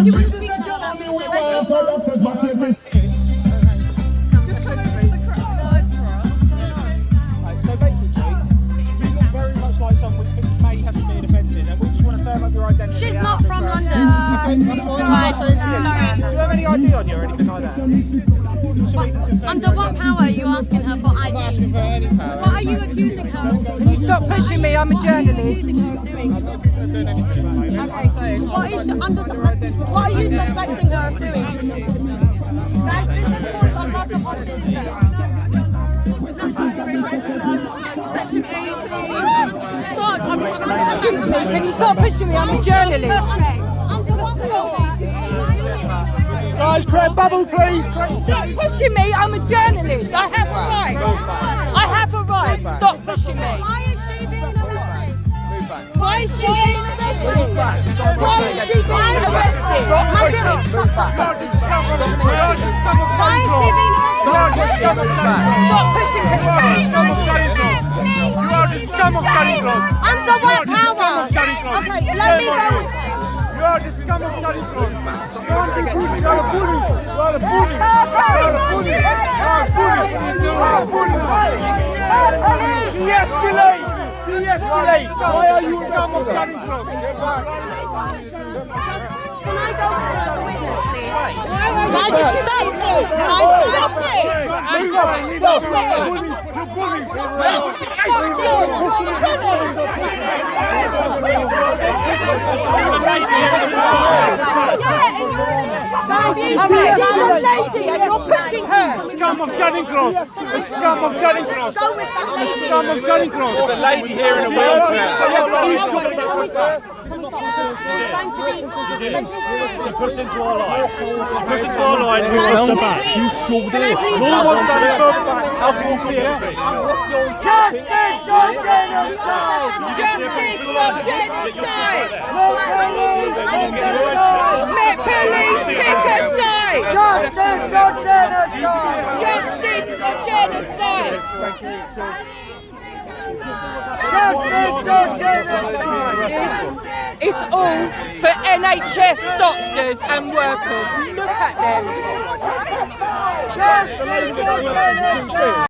She wants to speak to John. Just come over to the crowd. So basically, you look very much like someone we think may have been offensive, and we just want to firm up your identity. She's not from London. Okay, that's fine. I'm not saying to you. Sorry. Do you have any ID on you or anything like that? Under what power are you asking her for I'm not ID? asking for any power. What are you accusing her of? Can you stop pushing me? I'm a journalist. I'm not doing anything at the moment. I'm saying, What are you suspecting her of doing? Guys, this is called a lot of hostility. Section 18. So, Excuse me, can you stop pushing me? I'm a journalist. Under what power? guys, create a bubble, please. Stop pushing me. I'm a journalist. I have a right. I have a right. Stop pushing me. Why is she being arrested? Why is she being arrested? Why is she being arrested? Why is she being arrested? Stop pushing me. You are the scum of Charing Cross. Under what power? Okay, let me go. You are the scum of Charing Cross. You are a bully. You are a bully. You are a bully. You are a bully. De-escalate. De-escalate. Why are you scum of Charing Cross? Can I go with her as a witness, please? Guys, stop it! Guys, stop it! Stop it. She's a lady and you're pushing her. Scum of Charing Cross. It's scum of Charing Cross. Go with that lady. Scum of Charing Cross. There's a lady here in a wheelchair. She pushed into our line. Pushed into our line. Who pushed her back? You shoved it. No one's done it. How can you see it? Justice or genocide! Justice or genocide! Let police pick a side! Justice or genocide! Justice or genocide! Justice or genocide! It's all for NHS doctors and workers. Look at them. Justice or genocide!